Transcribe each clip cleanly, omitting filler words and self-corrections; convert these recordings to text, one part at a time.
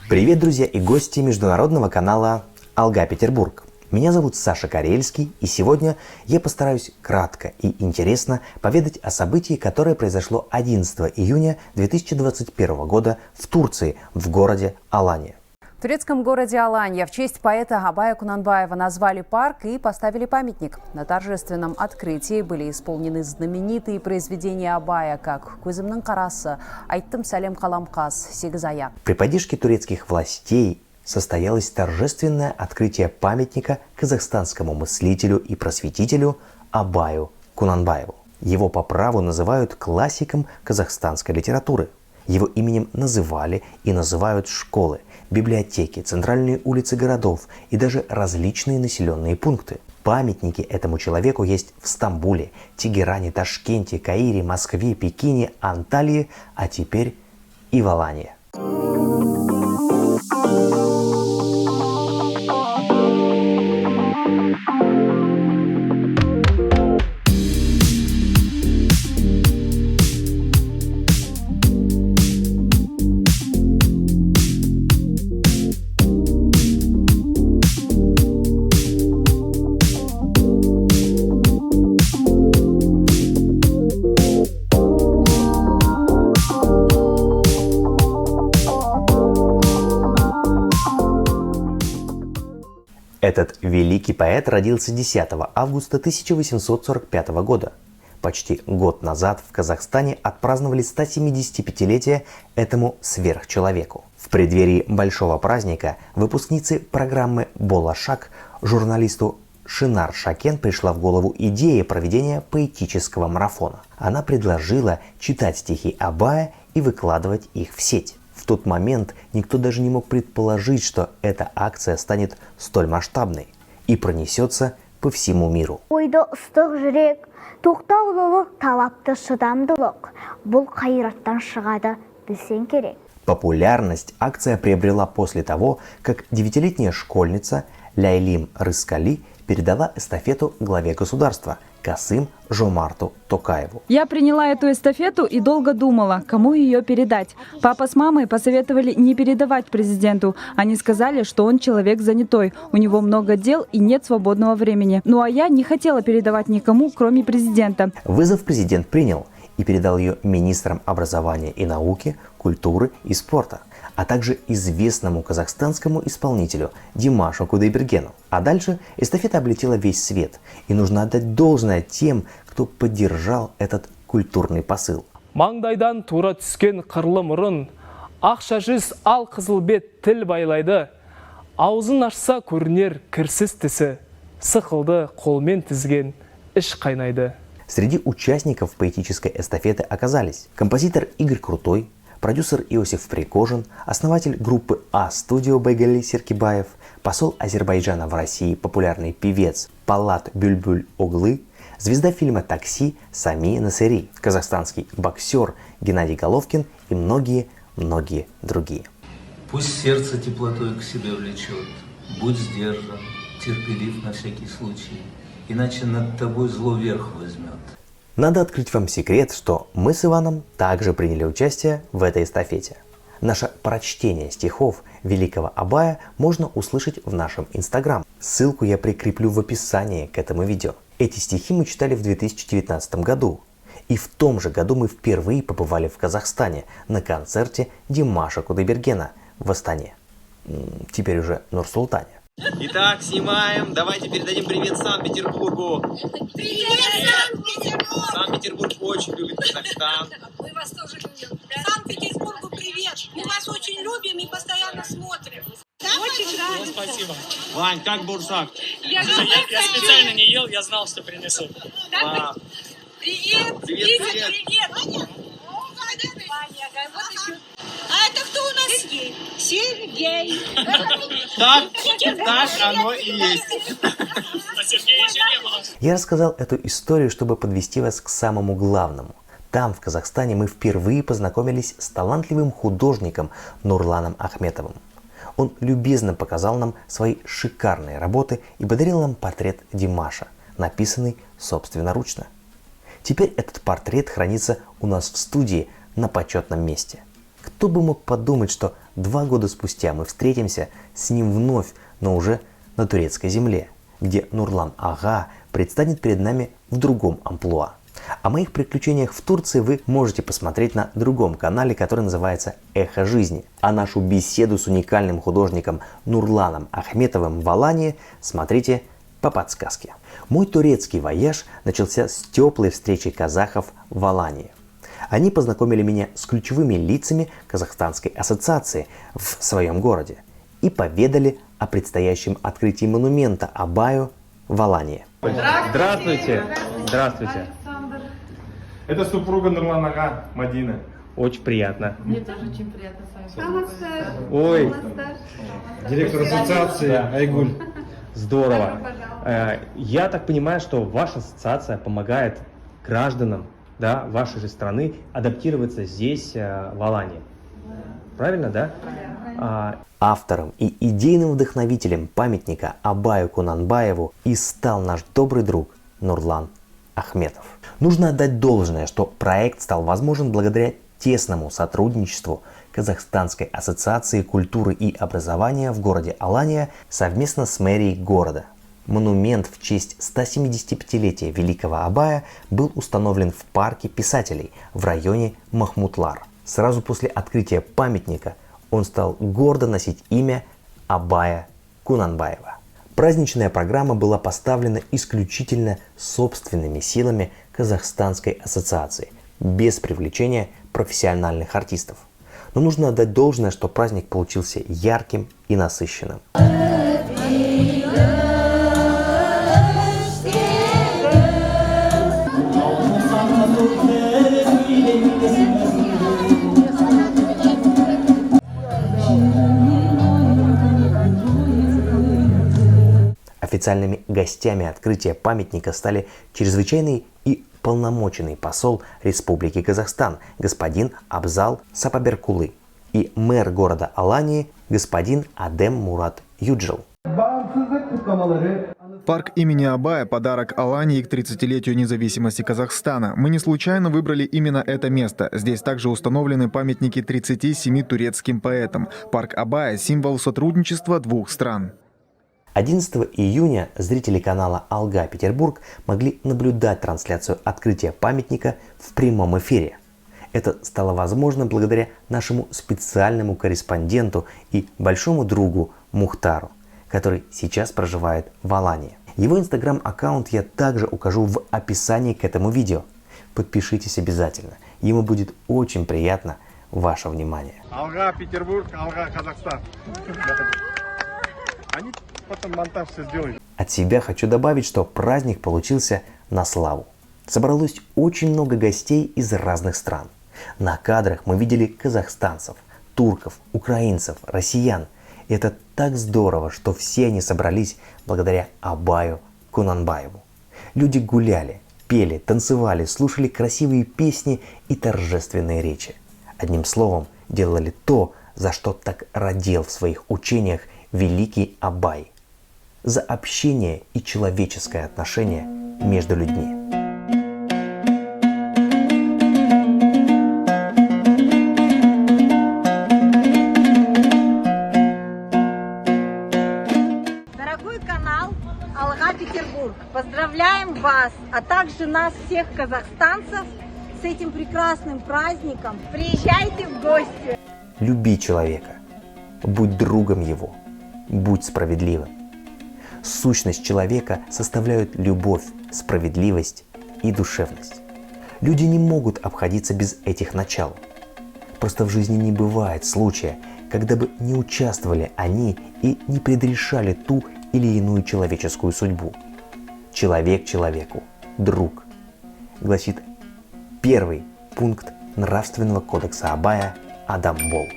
Привет, друзья и гости международного канала Алга Петербург. Меня зовут Саша Карельский, и сегодня я постараюсь кратко и интересно поведать о событии, которое произошло 11 июня 2021 года в Турции, в городе Аланья. В турецком городе Аланья в честь поэта Абая Кунанбаева назвали парк и поставили памятник. На торжественном открытии были исполнены знаменитые произведения Абая, как «Көзімнің қарасы», «Айттым сәлем қаламқас», «Сегіз аяқ». При поддержке турецких властей состоялось торжественное открытие памятника казахстанскому мыслителю и просветителю Абаю Кунанбаеву. Его по праву называют классиком казахстанской литературы. Его именем называли и называют школы, библиотеки, центральные улицы городов и даже различные населенные пункты. Памятники этому человеку есть в Стамбуле, Тегеране, Ташкенте, Каире, Москве, Пекине, Анталии, а теперь и в Аланье. Этот великий поэт родился 10 августа 1845 года. Почти год назад в Казахстане отпраздновали 175-летие этому сверхчеловеку. В преддверии большого праздника выпускнице программы «Болашак» журналисту Шынар Шакен пришла в голову идея проведения поэтического марафона. Она предложила читать стихи Абая и выкладывать их в сеть. В тот момент никто даже не мог предположить, что эта акция станет столь масштабной и пронесется по всему миру. Популярность акция приобрела после того, как 9-летняя школьница Ляйлим Рыскали передала эстафету главе государства Касым-Жомарту Токаеву. Я приняла эту эстафету и долго думала, кому ее передать. Папа с мамой посоветовали не передавать президенту. Они сказали, что он человек занятой, у него много дел и нет свободного времени. Ну а я не хотела передавать никому, кроме президента. Вызов президент принял и передал ее министрам образования и науки, культуры и спорта, а также известному казахстанскому исполнителю Димашу Кудайбергену. А дальше эстафета облетела весь свет, и нужно отдать должное тем, кто поддержал этот культурный посыл. Маңдайдан тура түскен қырлы мұрын, ақша жүз ал қызыл бет тіл байлайды, аузын ашса көрінер кірсіз тісі, сықылды қолмен тізген іш қайнайды. Среди участников поэтической эстафеты оказались композитор Игорь Крутой, продюсер Иосиф Пригожин, основатель группы А-студио Байгали Серкибаев, посол Азербайджана в России, популярный певец Палат Бюльбюль-Оглы, звезда фильма «Такси» Сами Насыри, казахстанский боксер Геннадий Головкин и многие-многие другие. Пусть сердце теплотой к себе влечет, будь сдержан, терпелив на всякий случай, иначе над тобой зло верх возьмет. Надо открыть вам секрет, что мы с Иваном также приняли участие в этой эстафете. Наше прочтение стихов великого Абая можно услышать в нашем Инстаграм. Ссылку я прикреплю в описании к этому видео. Эти стихи мы читали в 2019 году. И в том же году мы впервые побывали в Казахстане на концерте Димаша Кудайбергена в Астане. Теперь уже Нур-Султане. Итак, снимаем. Давайте передадим привет Санкт-Петербургу. Привет, Санкт-Петербург! Санкт-Петербург очень любит Казахстан. Мы вас тоже любим. Санкт-Петербургу привет! Мы вас очень любим и постоянно смотрим. Очень нравится. Спасибо. Вань, как бурсак? Я специально не ел, я знал, что принесут. Привет! Привет, Витя, привет. привет! Ваня, вот еще. А это кто у нас? Сергей. Сергей. Так оно и есть. А Сергея еще не было. Я рассказал эту историю, чтобы подвести вас к самому главному. Там, в Казахстане, мы впервые познакомились с талантливым художником Нурланом Ахметовым. Он любезно показал нам свои шикарные работы и подарил нам портрет Димаша, написанный собственноручно. Теперь этот портрет хранится у нас в студии на почетном месте. Кто бы мог подумать, что 2 года спустя мы встретимся с ним вновь, но уже на турецкой земле, где Нурлан Ага предстанет перед нами в другом амплуа. О моих приключениях в Турции вы можете посмотреть на другом канале, который называется «Эхо жизни». А нашу беседу с уникальным художником Нурланом Ахметовым в Алании смотрите по подсказке. Мой турецкий вояж начался с теплой встречи казахов в Алании. Они познакомили меня с ключевыми лицами Казахстанской ассоциации в своем городе и поведали о предстоящем открытии монумента Абаю в Алании. Здравствуйте! Здравствуйте! Это супруга Нурлана Ага, Мадина. Очень приятно. Мне тоже очень приятно с вами познакомиться. Ой, Директор ассоциации Айгуль. здорово. Я так понимаю, что ваша ассоциация помогает гражданам, да, вашей же страны адаптироваться здесь, в Алании. Правильно, да? Автором и идейным вдохновителем памятника Абаю Кунанбаеву и стал наш добрый друг Нурлан Ахметов. Нужно отдать должное, что проект стал возможен благодаря тесному сотрудничеству Казахстанской ассоциации культуры и образования в городе Алания совместно с мэрией города. Монумент в честь 175-летия Великого Абая был установлен в парке писателей в районе Махмутлар. Сразу после открытия памятника он стал гордо носить имя Абая Кунанбаева. Праздничная программа была поставлена исключительно собственными силами Казахстанской ассоциации, без привлечения профессиональных артистов. Но нужно отдать должное, что праздник получился ярким и насыщенным. Официальными гостями открытия памятника стали чрезвычайный и полномоченный посол Республики Казахстан господин Абзал Сапаберкулы и мэр города Алании господин Адем Мурат Юджил. Парк имени Абая – подарок Алании к 30-летию независимости Казахстана. Мы не случайно выбрали именно это место. Здесь также установлены памятники 37 турецким поэтам. Парк Абая – символ сотрудничества двух стран. 11 июня зрители канала Алга Петербург могли наблюдать трансляцию открытия памятника в прямом эфире. Это стало возможно благодаря нашему специальному корреспонденту и большому другу Мухтару, который сейчас проживает в Алании. Его инстаграм-аккаунт я также укажу в описании к этому видео. Подпишитесь обязательно, ему будет очень приятно ваше внимание. Алга Петербург, Алга Казахстан. Они потом монтаж все сделают. От себя хочу добавить, что праздник получился на славу. Собралось очень много гостей из разных стран. На кадрах мы видели казахстанцев, турков, украинцев, россиян. И это так здорово, что все они собрались благодаря Абаю Кунанбаеву. Люди гуляли, пели, танцевали, слушали красивые песни и торжественные речи. Одним словом, делали то, за что так радел в своих учениях великий Абай. За общение и человеческое отношение между людьми. Дорогой канал Алга Петербург, поздравляем вас, а также нас всех казахстанцев с этим прекрасным праздником. Приезжайте в гости. Люби человека, будь другом его, будь справедливым. Сущность человека составляют любовь, справедливость и душевность. Люди не могут обходиться без этих начал. Просто в жизни не бывает случая, когда бы не участвовали они и не предрешали ту или иную человеческую судьбу. Человек человеку, друг, гласит первый пункт нравственного кодекса Абая Адам Бол.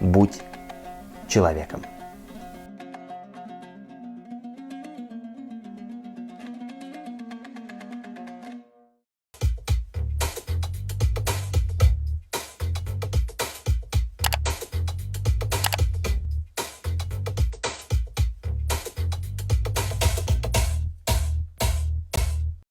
Будь человеком.